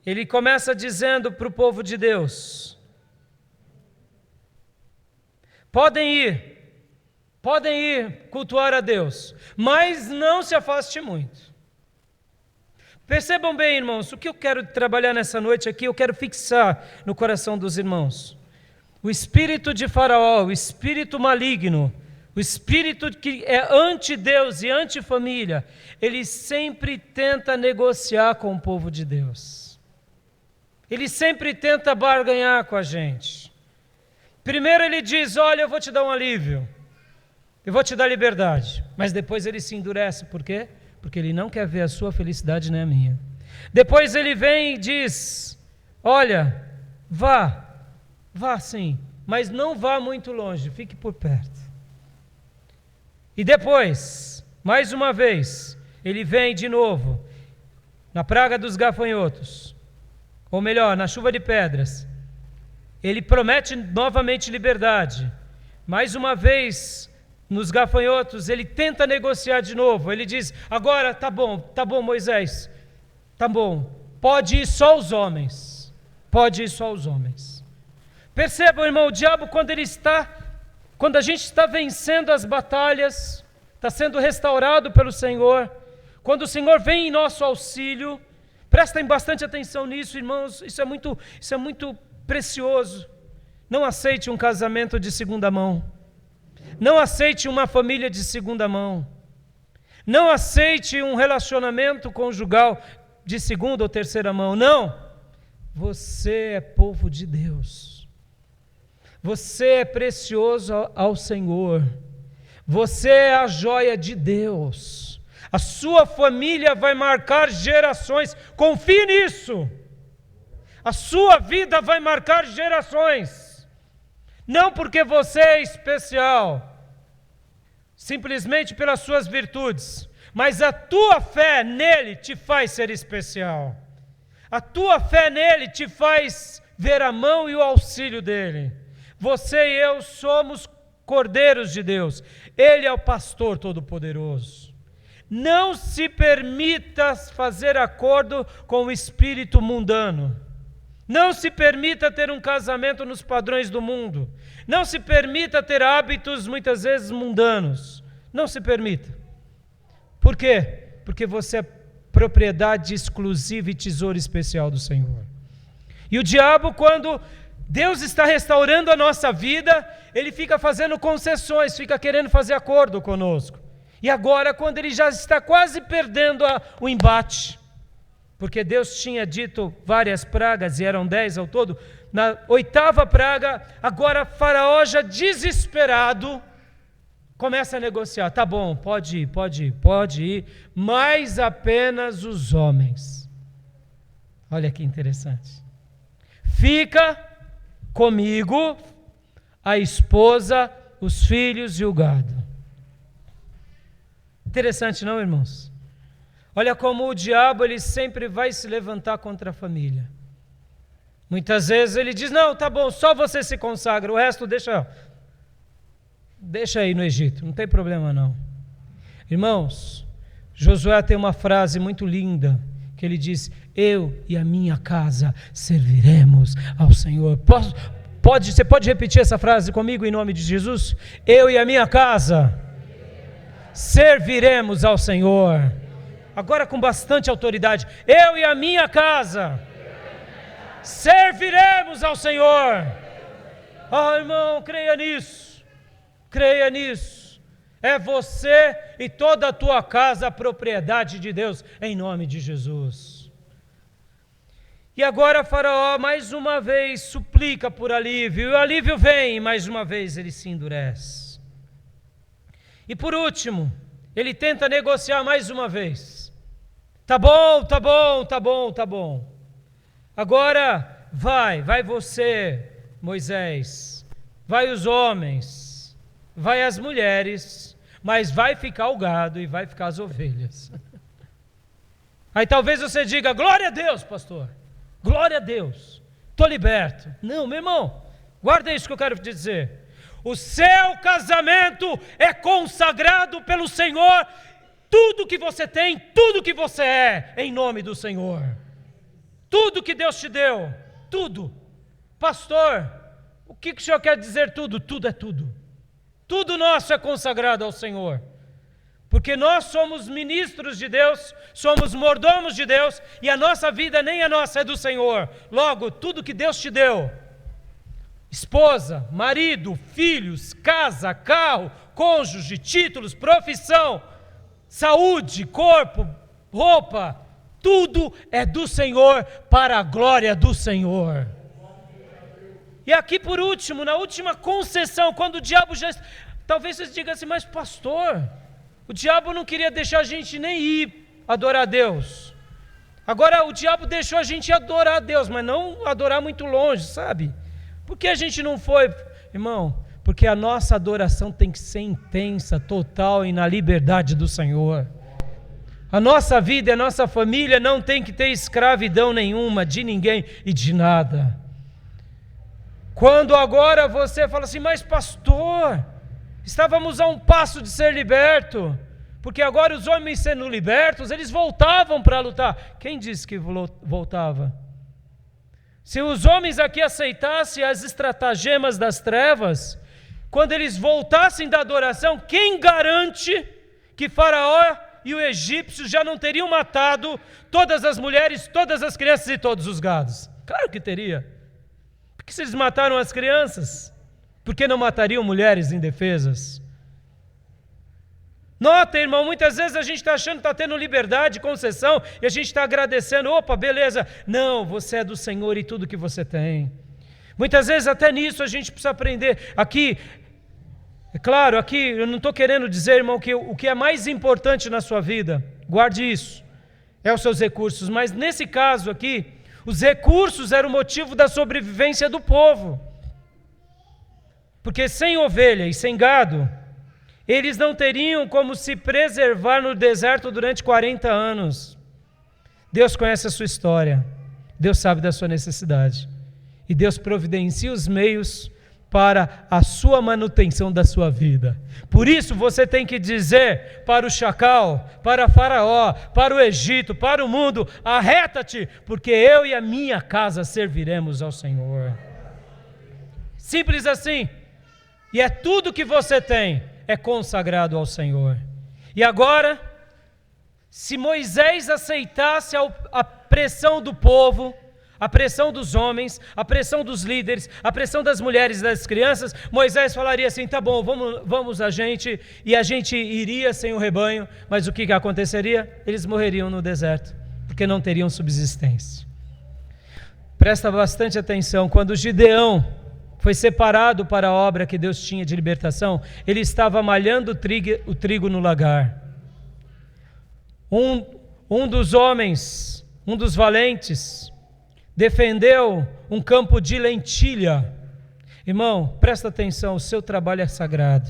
Ele começa dizendo para o povo de Deus: podem ir cultuar a Deus, mas não se afaste muito. Percebam bem, irmãos, o que eu quero trabalhar nessa noite aqui, eu quero fixar no coração dos irmãos. O espírito de Faraó, o espírito maligno, o espírito que é anti-Deus e anti-família, ele sempre tenta negociar com o povo de Deus. Ele sempre tenta barganhar com a gente. Primeiro ele diz: olha, eu vou te dar um alívio, eu vou te dar liberdade. Mas depois ele se endurece. Por quê? Porque ele não quer ver a sua felicidade nem a minha. Depois ele vem e diz: olha, vá sim, mas não vá muito longe, fique por perto. E depois, mais uma vez, ele vem de novo, na praga dos gafanhotos, ou melhor, na chuva de pedras. Ele promete novamente liberdade. Mais uma vez, nos gafanhotos, ele tenta negociar de novo. Ele diz: agora tá bom Moisés, tá bom, pode ir só os homens. Percebam, irmão, o diabo quando a gente está vencendo as batalhas, está sendo restaurado pelo Senhor, quando o Senhor vem em nosso auxílio, prestem bastante atenção nisso, irmãos, isso é muito precioso. Não aceite um casamento de segunda mão. Não aceite uma família de segunda mão. Não aceite um relacionamento conjugal de segunda ou terceira mão. Não. Você é povo de Deus. Você é precioso ao Senhor. Você é a joia de Deus. A sua família vai marcar gerações. Confie nisso. A sua vida vai marcar gerações. Não porque você é especial, simplesmente pelas suas virtudes, mas a tua fé nele te faz ser especial. A tua fé nele te faz ver a mão e o auxílio dele. Você e eu somos cordeiros de Deus. Ele é o pastor todo-poderoso. Não se permita fazer acordo com o espírito mundano. Não se permita ter um casamento nos padrões do mundo. Não se permita ter hábitos muitas vezes mundanos. Não se permita. Por quê? Porque você é propriedade exclusiva e tesouro especial do Senhor. E o diabo, quando Deus está restaurando a nossa vida, ele fica fazendo concessões, fica querendo fazer acordo conosco. E agora, quando ele já está quase perdendo o embate, porque Deus tinha dito várias pragas, e eram 10 ao todo, na 8ª praga, agora Faraó já desesperado, começa a negociar. Tá bom, pode ir, mas apenas os homens. Olha que interessante. Fica comigo a esposa, os filhos e o gado. Interessante, não, irmãos? Olha como o diabo ele sempre vai se levantar contra a família. Muitas vezes ele diz, não, tá bom, só você se consagra, o resto deixa aí no Egito, não tem problema não. Irmãos, Josué tem uma frase muito linda, que ele diz, eu e a minha casa serviremos ao Senhor. Você pode repetir essa frase comigo em nome de Jesus? Eu e a minha casa serviremos ao Senhor. Agora com bastante autoridade. Eu e a minha casa serviremos ao Senhor. Irmão, creia nisso. Creia nisso. É você e toda a tua casa a propriedade de Deus, em nome de Jesus. E agora Faraó mais uma vez suplica por alívio. E o alívio vem e mais uma vez ele se endurece. E por último, ele tenta negociar mais uma vez. Tá bom. Agora vai você, Moisés, vai os homens, vai as mulheres, mas vai ficar o gado e vai ficar as ovelhas. Aí talvez você diga, glória a Deus, pastor, glória a Deus, estou liberto. Não, meu irmão, guarda isso que eu quero te dizer. O seu casamento é consagrado pelo Senhor. Tudo que você tem, tudo que você é, em nome do Senhor. Tudo que Deus te deu, tudo. Pastor, o que o senhor quer dizer tudo? Tudo é tudo. Tudo nosso é consagrado ao Senhor. Porque nós somos ministros de Deus, somos mordomos de Deus, e a nossa vida nem é nossa, é do Senhor. Logo, tudo que Deus te deu, esposa, marido, filhos, casa, carro, cônjuge, títulos, profissão, saúde, corpo, roupa, tudo é do Senhor para a glória do Senhor. E aqui por último, na última concessão, quando o diabo já... Talvez você diga assim, mas pastor, o diabo não queria deixar a gente nem ir adorar a Deus. Agora o diabo deixou a gente adorar a Deus, mas não adorar muito longe, sabe? Por que a gente não foi, irmão? Porque a nossa adoração tem que ser intensa, total e na liberdade do Senhor. A nossa vida e a nossa família não tem que ter escravidão nenhuma de ninguém e de nada. Quando agora você fala assim, mas pastor, estávamos a um passo de ser liberto, porque agora os homens sendo libertos, eles voltavam para lutar. Quem disse que voltava? Se os homens aqui aceitassem as estratagemas das trevas, quando eles voltassem da adoração, quem garante que Faraó e o egípcio já não teriam matado todas as mulheres, todas as crianças e todos os gados? Claro que teria. Por que se eles mataram as crianças? Por que não matariam mulheres indefesas? Nota, irmão, muitas vezes a gente está achando que está tendo liberdade, concessão, e a gente está agradecendo, opa, beleza. Não, você é do Senhor e tudo que você tem. Muitas vezes até nisso a gente precisa aprender. Aqui, é claro, aqui eu não estou querendo dizer, irmão, que o que é mais importante na sua vida, guarde isso, é os seus recursos. Mas nesse caso aqui, os recursos eram o motivo da sobrevivência do povo. Porque sem ovelha e sem gado, eles não teriam como se preservar no deserto durante 40 anos. Deus conhece a sua história. Deus sabe da sua necessidade. E Deus providencia os meios para a sua manutenção da sua vida. Por isso você tem que dizer para o chacal, para Faraó, para o Egito, para o mundo: arreta-te, porque eu e a minha casa serviremos ao Senhor. Simples assim. E é tudo que você tem, é consagrado ao Senhor. E agora, se Moisés aceitasse a pressão do povo, a pressão dos homens, a pressão dos líderes, a pressão das mulheres e das crianças, Moisés falaria assim: tá bom, vamos a gente, e a gente iria sem o rebanho, mas o que aconteceria? Eles morreriam no deserto, porque não teriam subsistência. Presta bastante atenção, quando Gideão foi separado para a obra que Deus tinha de libertação, ele estava malhando o trigo no lagar. Um dos homens, um dos valentes, defendeu um campo de lentilha. Irmão, presta atenção, o seu trabalho é sagrado,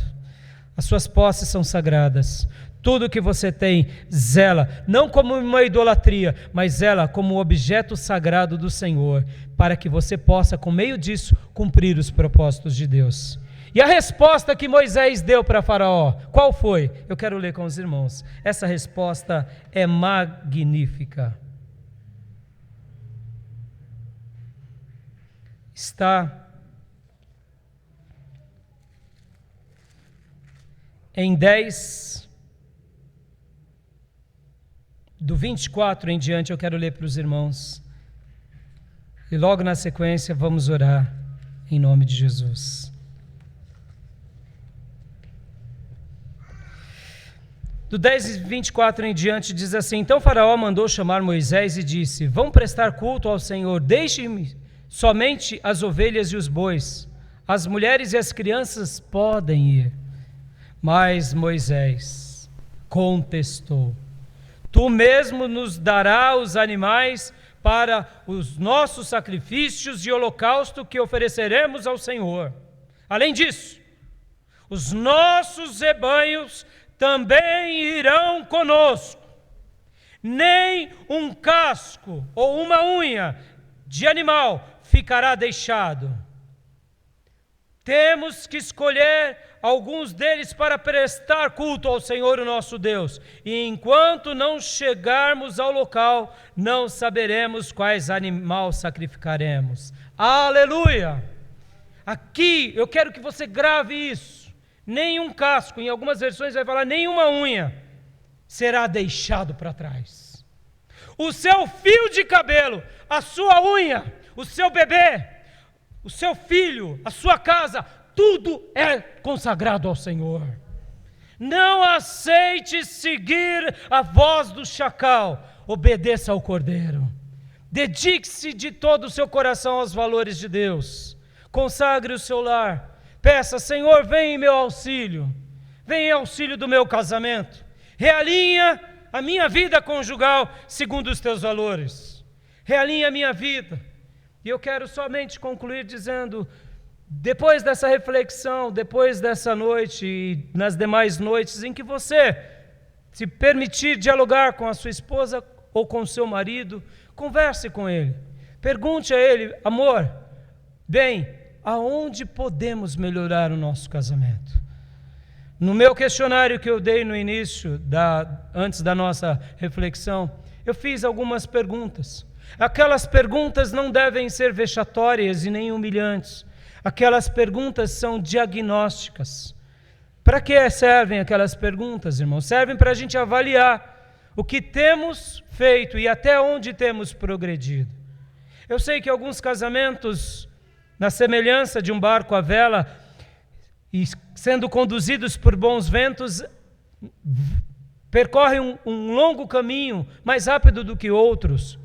as suas posses são sagradas. Tudo que você tem, zela, não como uma idolatria, mas zela como objeto sagrado do Senhor, para que você possa, com meio disso, cumprir os propósitos de Deus. E a resposta que Moisés deu para Faraó, qual foi? Eu quero ler com os irmãos. Essa resposta é magnífica. Está em 10, do 24 em diante, eu quero ler para os irmãos. E logo na sequência vamos orar em nome de Jesus. Do 10 e 24 em diante diz assim: então Faraó mandou chamar Moisés e disse: vão prestar culto ao Senhor, deixem-me somente as ovelhas e os bois, as mulheres e as crianças podem ir. Mas Moisés contestou: tu mesmo nos darás os animais para os nossos sacrifícios e holocausto que ofereceremos ao Senhor. Além disso, os nossos rebanhos também irão conosco. Nem um casco ou uma unha de animal ficará deixado. Temos que escolher alguns deles para prestar culto ao Senhor, o nosso Deus. E enquanto não chegarmos ao local, não saberemos quais animais sacrificaremos. Aleluia! Aqui eu quero que você grave isso. Nenhum casco, em algumas versões vai falar nenhuma unha, será deixado para trás. O seu fio de cabelo, a sua unha, o seu bebê, o seu filho, a sua casa, tudo é consagrado ao Senhor. Não aceite seguir a voz do chacal, obedeça ao Cordeiro. Dedique-se de todo o seu coração aos valores de Deus. Consagre o seu lar. Peça: Senhor, vem em meu auxílio. Vem em auxílio do meu casamento. Realinha a minha vida conjugal segundo os teus valores. Realinha a minha vida. E eu quero somente concluir dizendo: depois dessa reflexão, depois dessa noite e nas demais noites em que você se permitir dialogar com a sua esposa ou com o seu marido, converse com ele. Pergunte a ele: amor, bem, aonde podemos melhorar o nosso casamento? No meu questionário que eu dei no início, antes da nossa reflexão, eu fiz algumas perguntas. Aquelas perguntas não devem ser vexatórias e nem humilhantes. Aquelas perguntas são diagnósticas. Para que servem aquelas perguntas, irmãos? Servem para a gente avaliar o que temos feito e até onde temos progredido. Eu sei que alguns casamentos, na semelhança de um barco à vela, e sendo conduzidos por bons ventos, percorrem um longo caminho, mais rápido do que outros.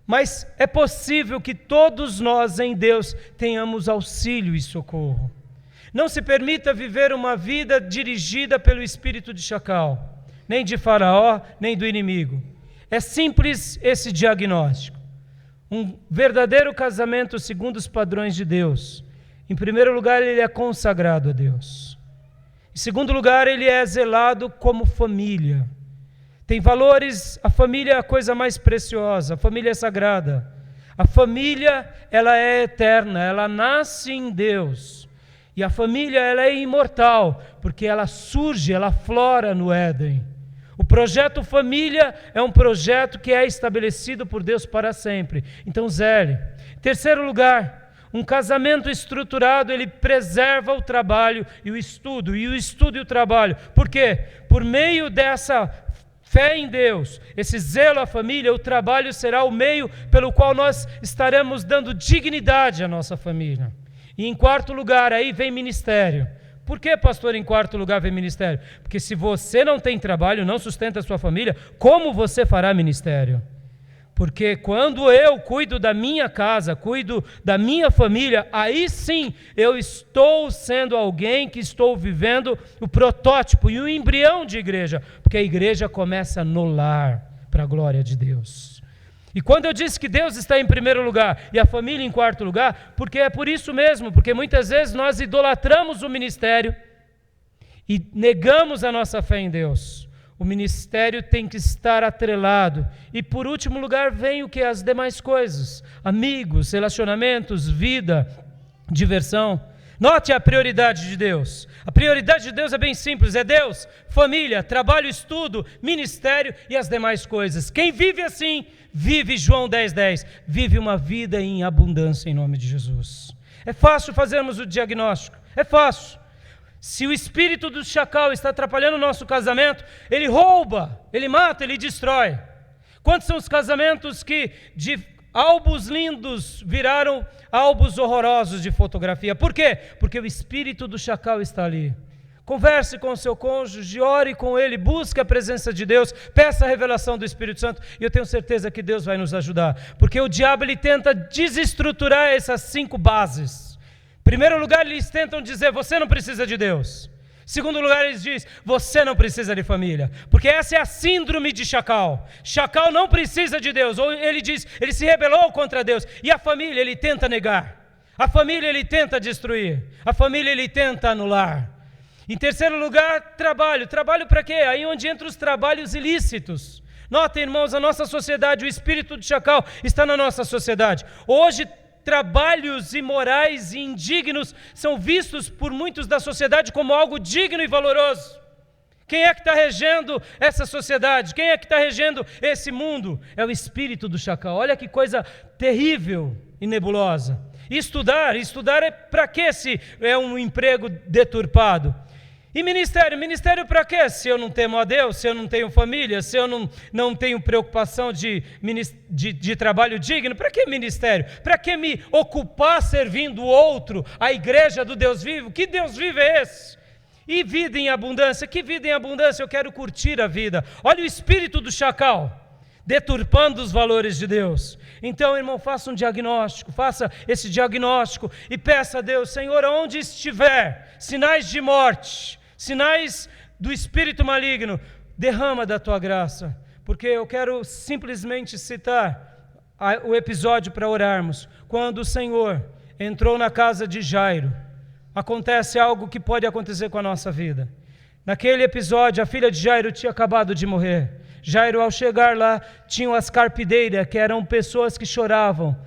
Mas é possível que todos nós em Deus tenhamos auxílio e socorro. Não se permita viver uma vida dirigida pelo espírito de Chacal, nem de Faraó, nem do inimigo. É simples esse diagnóstico. Um verdadeiro casamento segundo os padrões de Deus. Em primeiro lugar, ele é consagrado a Deus. Em segundo lugar, ele é zelado como família. Tem valores, a família é a coisa mais preciosa, a família é sagrada. A família, ela é eterna, ela nasce em Deus. E a família, ela é imortal, porque ela surge, ela flora no Éden. O projeto família é um projeto que é estabelecido por Deus para sempre. Então, zele. Em terceiro lugar, um casamento estruturado, ele preserva o trabalho e o estudo e o trabalho. Por quê? Por meio dessa fé em Deus, esse zelo à família, o trabalho será o meio pelo qual nós estaremos dando dignidade à nossa família. E em quarto lugar, aí vem ministério. Por que, pastor, em quarto lugar vem ministério? Porque se você não tem trabalho, não sustenta a sua família, como você fará ministério? Porque quando eu cuido da minha casa, cuido da minha família, aí sim eu estou sendo alguém que estou vivendo o protótipo e o embrião de igreja, porque a igreja começa no lar, para a glória de Deus. E quando eu disse que Deus está em primeiro lugar e a família em quarto lugar, porque é por isso mesmo, porque muitas vezes nós idolatramos o ministério e negamos a nossa fé em Deus. O ministério tem que estar atrelado. E por último lugar vem o que? As demais coisas. Amigos, relacionamentos, vida, diversão. Note a prioridade de Deus. A prioridade de Deus é bem simples. É Deus, família, trabalho, estudo, ministério e as demais coisas. Quem vive assim, vive João 10:10. Vive uma vida em abundância em nome de Jesus. É fácil fazermos o diagnóstico. É fácil. Se o espírito do Chacal está atrapalhando o nosso casamento, ele rouba, ele mata, ele destrói. Quantos são os casamentos que de álbuns lindos viraram álbuns horrorosos de fotografia? Por quê? Porque o espírito do Chacal está ali. Converse com o seu cônjuge, ore com ele, busque a presença de Deus, peça a revelação do Espírito Santo, e eu tenho certeza que Deus vai nos ajudar, porque o diabo ele tenta desestruturar essas 5 bases. Em primeiro lugar, eles tentam dizer, você não precisa de Deus. Em segundo lugar, eles dizem, você não precisa de família. Porque essa é a síndrome de Chacal. Chacal não precisa de Deus. Ou ele diz, ele se rebelou contra Deus. E a família, ele tenta negar. A família, ele tenta destruir. A família, ele tenta anular. Em terceiro lugar, trabalho. Trabalho para quê? Aí onde entram os trabalhos ilícitos. Notem, irmãos, a nossa sociedade, o espírito de Chacal está na nossa sociedade. Hoje, trabalhos imorais e indignos são vistos por muitos da sociedade como algo digno e valoroso. Quem é que está regendo essa sociedade? Quem é que está regendo esse mundo? É o espírito do Chacal. Olha que coisa terrível e nebulosa. Estudar é para quê se é um emprego deturpado? E ministério para quê? Se eu não temo a Deus, se eu não tenho família, se eu não tenho preocupação de trabalho digno, para que ministério? Para que me ocupar servindo o outro, a igreja do Deus vivo? Que Deus vivo é esse? E vida em abundância? Que vida em abundância? Eu quero curtir a vida. Olha o espírito do Chacal, deturpando os valores de Deus. Então, irmão, faça um diagnóstico, faça esse diagnóstico e peça a Deus, Senhor, onde estiver sinais de morte, sinais do espírito maligno, derrama da tua graça, porque eu quero simplesmente citar o episódio para orarmos. Quando o Senhor entrou na casa de Jairo, acontece algo que pode acontecer com a nossa vida. Naquele episódio, a filha de Jairo tinha acabado de morrer. Jairo, ao chegar lá, tinham as carpideiras, que eram pessoas que choravam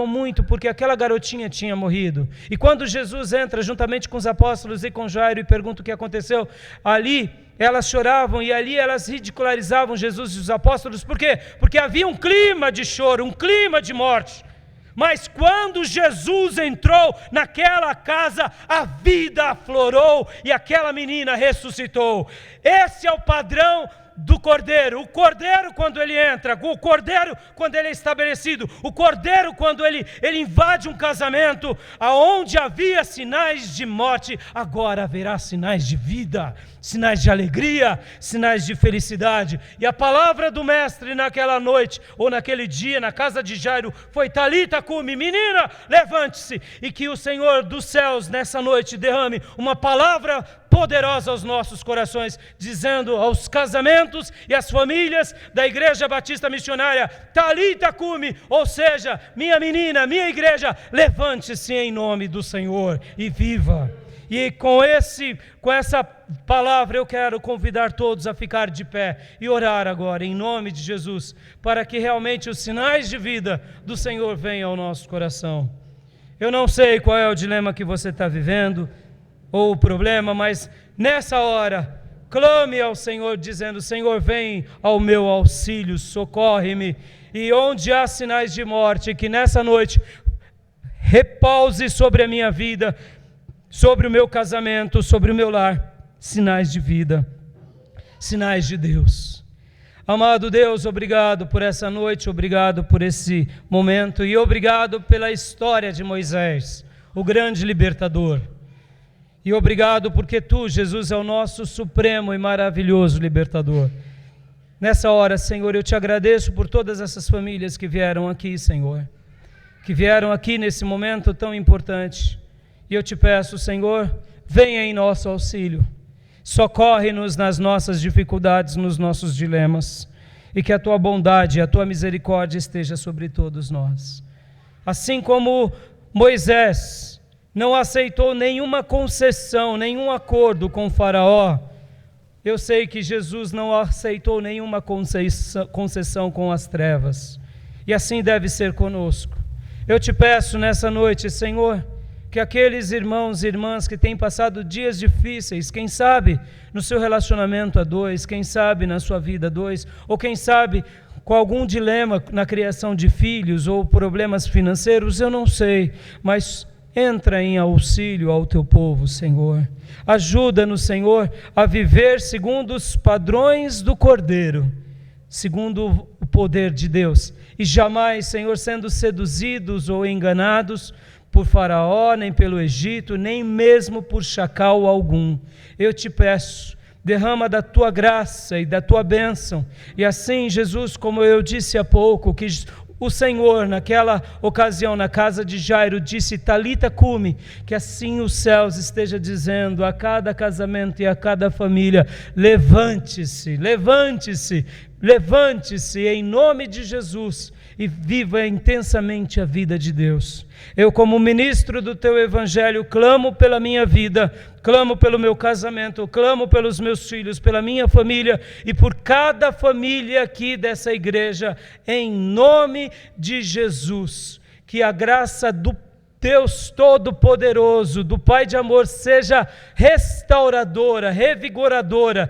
muito porque aquela garotinha tinha morrido. E quando Jesus entra juntamente com os apóstolos e com Jairo e pergunta o que aconteceu, ali elas choravam e ali elas ridicularizavam Jesus e os apóstolos. Por quê? Porque havia um clima de choro, um clima de morte. Mas quando Jesus entrou naquela casa, a vida aflorou e aquela menina ressuscitou. Esse é o padrão do Cordeiro. O Cordeiro quando ele entra, o Cordeiro quando ele é estabelecido, o Cordeiro quando ele invade um casamento, aonde havia sinais de morte, agora haverá sinais de vida, sinais de alegria, sinais de felicidade. E a palavra do mestre naquela noite, ou naquele dia, na casa de Jairo, foi: Talita cumi, menina, levante-se. E que o Senhor dos céus nessa noite derrame uma palavra poderosa aos nossos corações, dizendo aos casamentos e às famílias da Igreja Batista Missionária: Talita cumi, ou seja, minha menina, minha igreja, levante-se em nome do Senhor e viva. E com essa palavra eu quero convidar todos a ficar de pé e orar agora em nome de Jesus, para que realmente os sinais de vida do Senhor venham ao nosso coração. Eu não sei qual é o dilema que você está vivendo, ou o problema, mas nessa hora, clame ao Senhor dizendo: Senhor, vem ao meu auxílio, socorre-me. E onde há sinais de morte, que nessa noite repouse sobre a minha vida, sobre o meu casamento, sobre o meu lar, sinais de vida, sinais de Deus. Amado Deus, obrigado por essa noite, obrigado por esse momento e obrigado pela história de Moisés, o grande libertador. E obrigado porque Tu, Jesus, é o nosso supremo e maravilhoso libertador. Nessa hora, Senhor, eu Te agradeço por todas essas famílias que vieram aqui, Senhor, que vieram aqui nesse momento tão importante. E eu Te peço, Senhor, venha em nosso auxílio, socorre-nos nas nossas dificuldades, nos nossos dilemas, e que a Tua bondade e a Tua misericórdia esteja sobre todos nós. Assim como Moisés não aceitou nenhuma concessão, nenhum acordo com Faraó, eu sei que Jesus não aceitou nenhuma concessão com as trevas, e assim deve ser conosco. Eu Te peço nessa noite, Senhor, que aqueles irmãos e irmãs que têm passado dias difíceis, quem sabe no seu relacionamento a dois, quem sabe na sua vida a dois, ou quem sabe com algum dilema na criação de filhos, ou problemas financeiros, eu não sei, mas entra em auxílio ao Teu povo, Senhor. Ajuda-nos, Senhor, a viver segundo os padrões do Cordeiro, segundo o poder de Deus, e jamais, Senhor, sendo seduzidos ou enganados por Faraó, nem pelo Egito, nem mesmo por chacal algum. Eu Te peço, derrama da Tua graça e da Tua bênção, e assim, Jesus, como eu disse há pouco, que o Senhor, naquela ocasião, na casa de Jairo, disse: Talita cumi, que assim os céus esteja dizendo a cada casamento e a cada família: levante-se, levante-se, levante-se em nome de Jesus e viva intensamente a vida de Deus. Eu, como ministro do Teu Evangelho, clamo pela minha vida, clamo pelo meu casamento, clamo pelos meus filhos, pela minha família e por cada família aqui dessa igreja, em nome de Jesus. Que a graça do Deus Todo-Poderoso, do Pai de amor, seja restauradora, revigoradora,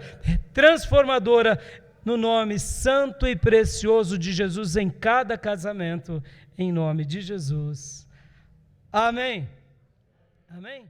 transformadora, no nome santo e precioso de Jesus, em cada casamento, em nome de Jesus. Amém. Amém.